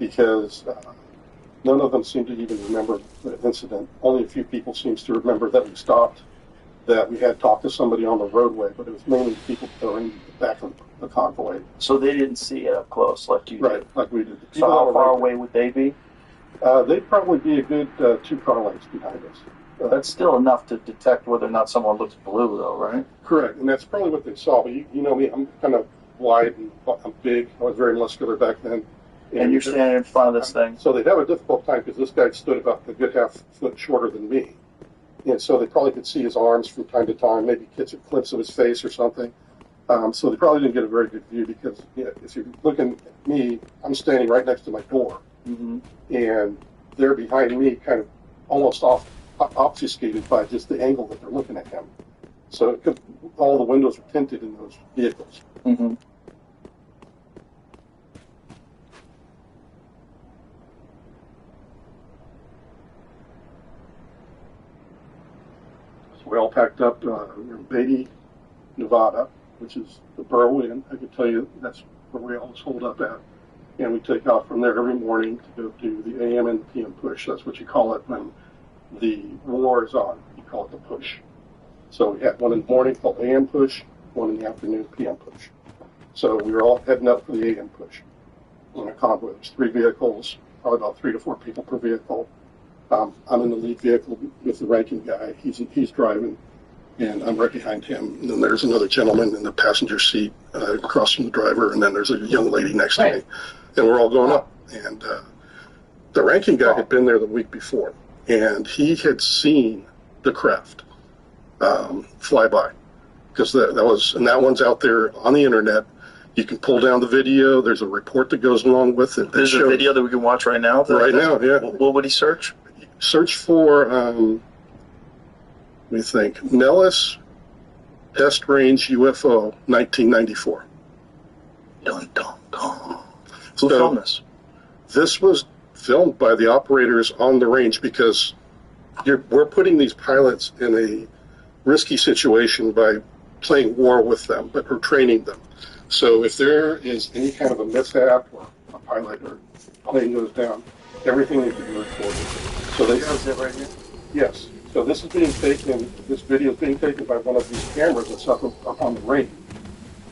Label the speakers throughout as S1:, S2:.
S1: because none of them seem to even remember the incident. Only a few people seems to remember that we stopped, that we had talked to somebody on the roadway, but it was mainly people that were in the back of the convoy.
S2: So they didn't see it up close like you
S1: Right,
S2: did?
S1: like we did.
S2: So how far away would they be?
S1: They'd probably be a good 2 car lengths behind us.
S2: That's still enough to detect whether or not someone looks blue, though, right?
S1: Correct, and that's probably what they saw. But you know me, I'm kind of wide and I'm big. I was very muscular back then.
S2: And you're standing in front of this thing.
S1: So they'd have a difficult time because this guy stood about a good half foot shorter than me. And so they probably could see his arms from time to time, maybe catch a glimpse of his face or something. So they probably didn't get a very good view because if you're looking at me, I'm standing right next to my door.
S2: Mm-hmm.
S1: And they're behind me, kind of almost obfuscated by just the angle that they're looking at him. So all the windows were tinted in those vehicles.
S2: Mm-hmm.
S1: So we all packed up. We're in Beatty, Nevada, which is the borough inn. I can tell you that's where we always hold up at. And we take off from there every morning to go do the AM and the PM push. That's what you call it when the war is on. You call it the push. So we had one in the morning called AM push, one in the afternoon PM push. So we were all heading up for the AM push in a convoy. There's 3 vehicles, probably about 3 to 4 people per vehicle. I'm in the lead vehicle with the ranking guy. He's driving, and I'm right behind him. And then there's another gentleman in the passenger seat across from the driver, and then there's a young lady next to me. And we're all going up. And the ranking guy had been there the week before, and he had seen the craft fly by. Because that one's out there on the internet. You can pull down the video. There's a report that goes along with it.
S2: There's a video that we can watch right now?
S1: Right now, yeah.
S2: What would he search?
S1: Search for, let me think, Nellis Test Range UFO 1994.
S2: Dun, dun, dun.
S1: Who filmed this? This was filmed by the operators on the range because we're putting these pilots in a risky situation by playing war with them, but we're training them. So if there is any kind of a mishap or a pilot or plane goes down, everything needs to be recorded. So they
S2: Is it right here?
S1: Yes. So this is being taken. This video is being taken by one of these cameras that's up on the range.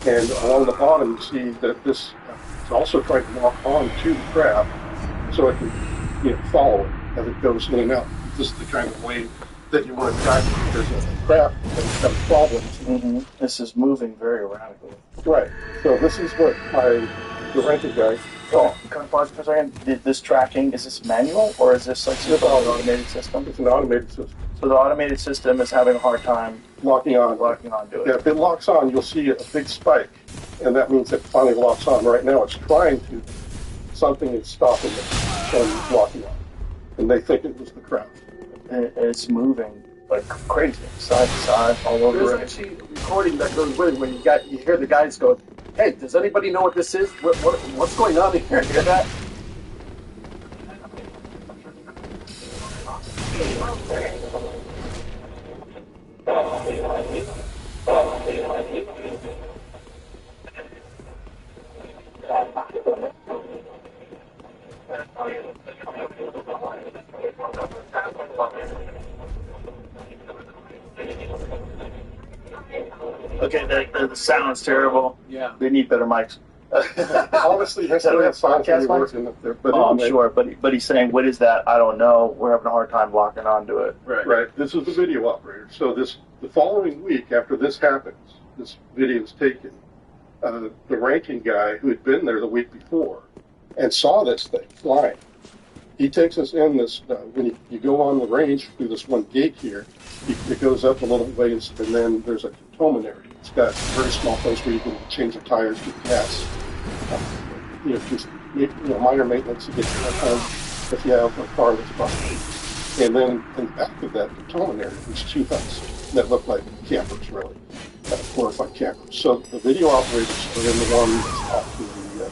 S1: And along the bottom, you see that this is also trying to lock on to the craft so it can follow it as it goes in and out. This is the kind of way that you want to track it. There's a craft that's got problems.
S2: Mm-hmm. This is moving very erratically.
S1: Right. So this is what the ranking guy saw.
S2: Can I pause for a second? This tracking, is this manual or is this like an automated system?
S1: It's an automated system.
S2: So the automated system is having a hard time
S1: locking on
S2: to it.
S1: Yeah, if it locks on, you'll see a big spike, and that means it finally locks on. Right now, it's trying to. Something is stopping it from locking on, and they think it was the craft.
S2: And it's moving like crazy, side to side, all over.
S3: There's actually a recording that goes with it when you hear the guys go, "Hey, does anybody know what this is? What's going on here?" You hear that?
S2: Okay, the sound's terrible.
S3: Yeah.
S2: They need better mics.
S1: Honestly, that's
S2: So we have
S1: sounds
S2: podcast
S1: really
S2: mics?
S1: working up there. But
S2: I'm
S1: anyway,
S2: sure, but he's saying, what is that? I don't know. We're having a hard time locking onto it.
S1: Right. This is the video operator. So the following week after this happens, this video is taken. The ranking guy who had been there the week before and saw this thing flying. He takes us in this, when you go on the range through this one gate here, it goes up a little ways, and then there's a cantonment area. It's got a very small place where you can change the tires, get gas, just minor maintenance to get you home if you have a car that's busted. And then in the back of that cantonment area, there's 2 huts that look like campers, really, glorified campers. So the video operators are in the one that's off to the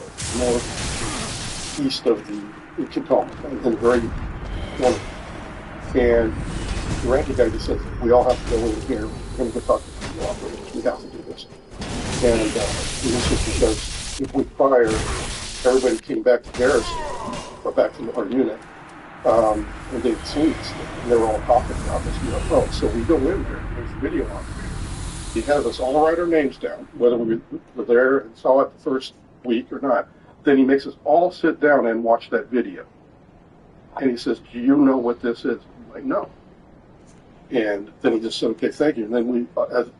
S1: northeast of the cantonment, in the very corner. And the ranking guy just says, we all have to go in here. We're going to go talk to the video operators. We have to do this. And this is because if we fire, everybody came back to garrison. back to our unit, and they'd seen this thing, and they were all talking about this UFO. So we go in there, and there's video on it. He has us all write our names down, whether we were there and saw it the first week or not. Then he makes us all sit down and watch that video. And he says, do you know what this is? I'm like, no. And then he just said, okay, thank you. And then we,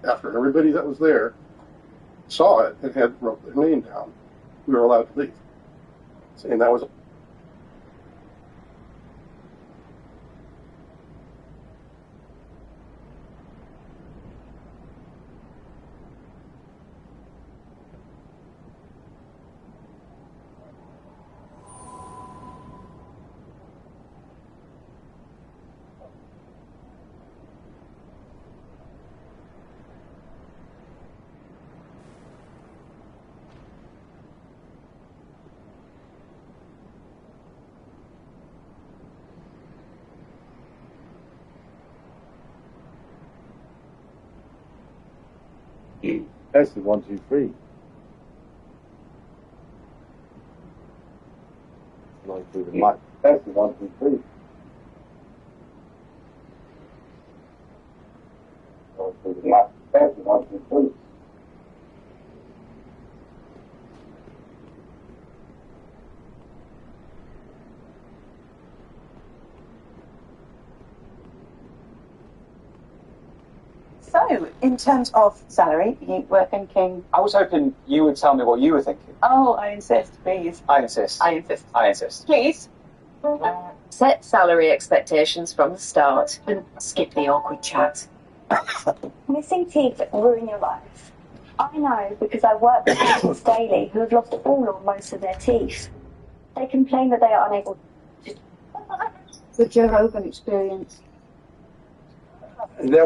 S1: after everybody that was there saw it and had wrote their name down, we were allowed to leave. And that was
S4: That's the 1, 2, 3. 9 through the mic. That's the 1, 2, 3. 9 through the mic. That's the 1, 2, 3.
S5: So, in terms of salary, you were thinking...
S2: I was hoping you would tell me what you were thinking.
S5: Oh, I insist, please.
S2: I insist.
S5: I insist.
S2: I insist.
S5: Please.
S6: Set salary expectations from the start and skip the awkward chat.
S7: Missing teeth ruin your life. I know because I work with patients daily who have lost all or most of their teeth. They complain that they are unable to...
S8: The Joe Rogan experience.
S4: And then